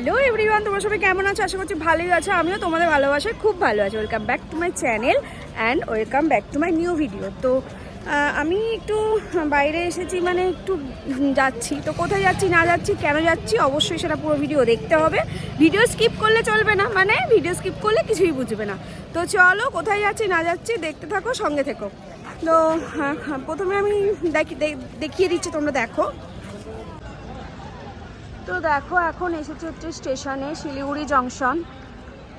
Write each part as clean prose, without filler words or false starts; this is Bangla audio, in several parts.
হ্যালো এভরিওয়ান, তোমরা সবাই কেমন আছো? আশা করছি ভালোই আছো। আমিও তোমাদের ভালোবাসায় খুব ভালো আছি। Welcome back to my channel and welcome back to my new video. তো আমি একটু বাইরে এসেছি, মানে একটু যাচ্ছি। তো কোথায় যাচ্ছি না যাচ্ছি কেন যাচ্ছি অবশ্যই সেটা পুরো ভিডিও দেখতে হবে। ভিডিও স্কিপ করলে চলবে না, মানে ভিডিও স্কিপ করলে কিছুই বুঝবে না। তো চলো কোথায় যাচ্ছি না যাচ্ছি দেখতে থাকো, সঙ্গে থেকো। তো প্রথমে আমি দেখিয়ে দিচ্ছি, তোমরা দেখো। তো দেখো এখন এসেছি হচ্ছে স্টেশনে, শিলিগুড়ি জংশন।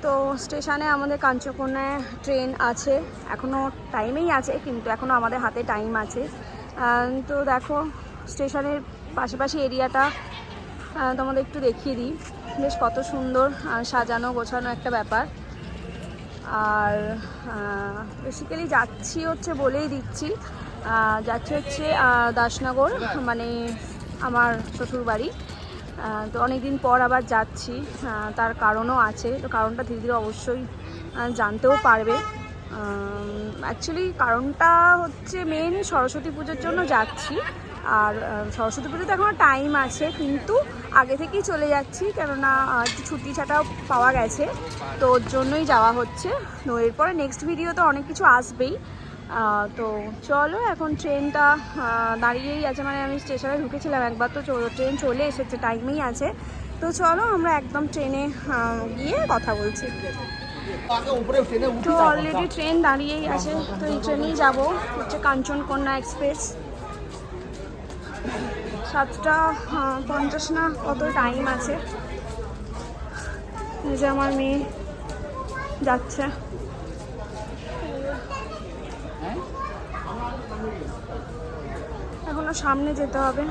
তো স্টেশনে আমাদের কাঞ্চনকন্যায় ট্রেন আছে, এখনও টাইমেই আছে, কিন্তু এখনও আমাদের হাতে টাইম আছে। তো দেখো স্টেশনের পাশাপাশি এরিয়াটা তোমাদের একটু দেখিয়ে দিই। বেশ কত সুন্দর সাজানো গোছানো একটা ব্যাপার। আর বেসিক্যালি যাচ্ছি হচ্ছে বলেই দিচ্ছি, যাচ্ছি হচ্ছে দাসনগর, মানে আমার শ্বশুর বাড়ি। তো অনেকদিন পর আবার যাচ্ছি, তার কারণও আছে। তো কারণটা ধীরে ধীরে অবশ্যই জানতেও পারবে। অ্যাকচুয়ালি কারণটা হচ্ছে মেন সরস্বতী পুজোর জন্য যাচ্ছি। আর সরস্বতী পুজোতে এখনও টাইম আছে, কিন্তু আগে থেকেই চলে যাচ্ছি, কেননা একটু ছুটি ছাটাও পাওয়া গেছে, তো ওর জন্যই যাওয়া হচ্ছে। তো এরপরে নেক্সট ভিডিওতে অনেক কিছু আসবেই। তো চলো, এখন ট্রেনটা দাঁড়িয়েই আছে, মানে আমি স্টেশনে ঢুকেছিলাম একবার, তো ট্রেন চলে এসেছে, টাইমেই আছে। তো চলো আমরা একদম ট্রেনে গিয়ে কথা বলছি। তো অলরেডি ট্রেন দাঁড়িয়েই আছে, তো এই ট্রেনেই যাবো, হচ্ছে কাঞ্চনকন্যা এক্সপ্রেস। 7:50 না কত টাইম আছে। এই যে আমার মেয়ে যাচ্ছে। এখনো সামনে যেতে হবে।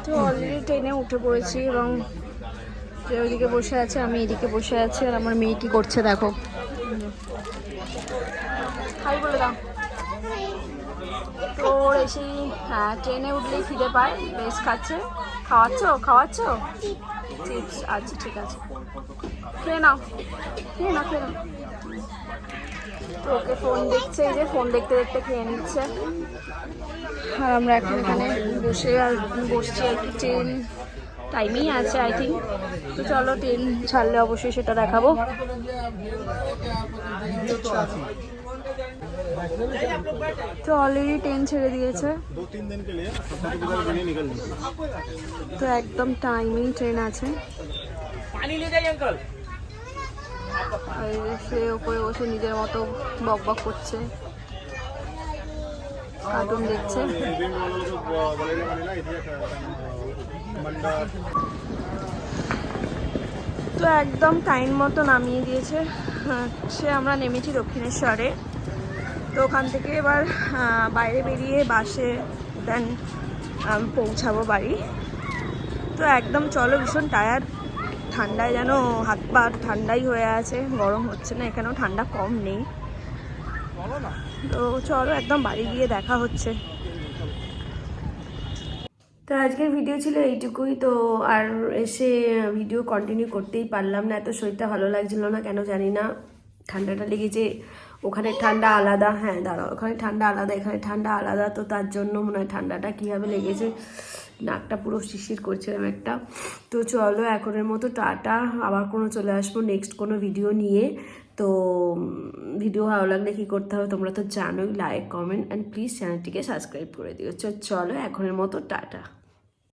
তো অলরেডি ট্রেনে উঠে পড়েছি এবং ওইদিকে বসে আছে, আমি এদিকে বসে আছি, আর আমার মেয়ে কি করছে দেখো। হাই বলে দাও। তো এসেই ট্রেনে উঠলেই খিদে পায়, বেশ খাচ্ছে। খাওয়াচ্ছ চিপস? আচ্ছা ঠিক আছে, খেয়ে নাও খেয়ে নাও। তো ওকে ফোন দেখছে, এই যে ফোন দেখতে দেখতে খেয়ে নিচ্ছে। আর আমরা এখন এখানে বসছি আর কি। ট্রেন টাইমেই আছে আই থিঙ্ক। তো চলো, ট্রেন ছাড়লে অবশ্যই সেটা দেখাবো। তো অলরেডি ট্রেন ছেড়ে দিয়েছে, তো একদম টাইমিং ট্রেন আছে। আর সে ওপরে বসে নিজের মতো বক বক করছে, কার্টুন দেখছে। তো একদম টাইম মতো নামিয়ে দিয়েছে। সে আমরা নেমেছি দক্ষিণেশ্বরে। তো ওখান থেকে এবার বাইরে বেরিয়ে বাসে দেন পৌঁছাবো বাড়ি। তো একদম চলো, ভীষণ টায়ার্ড, ঠান্ডায় যেন হাত পা ঠান্ডাই হয়ে আছে, গরম হচ্ছে না, এখানেও ঠান্ডা কম নেই। তো চলো একদম বাড়ি গিয়ে দেখা হচ্ছে। তো আজকের ভিডিও ছিল এইটুকুই। তো আর এসে ভিডিও কন্টিনিউ করতেই পারলাম না, এত শরীরটা ভালো লাগছিল না, কেন জানি না, ঠান্ডাটা লেগেছে। ওখানে ঠান্ডা আলাদা, হ্যাঁ দাঁড়াও, ওখানে ঠান্ডা আলাদা এখানে ঠান্ডা আলাদা, তো তার জন্য মনে হয় ঠান্ডাটা কীভাবে লেগেছে, নাকটা পুরো শিরশির করছিলাম একটা। তো চলো এখনের মতো টাটা, আবার কোনো চলে আসবো নেক্সট কোনো ভিডিও নিয়ে। তো ভিডিও ভালো লাগলে কী করতে হবে তোমরা তো জানোই, লাইক কমেন্ট অ্যান্ড প্লিজ চ্যানেলটিকে সাবস্ক্রাইব করে দিও। চলো এখনের মতো টাটা।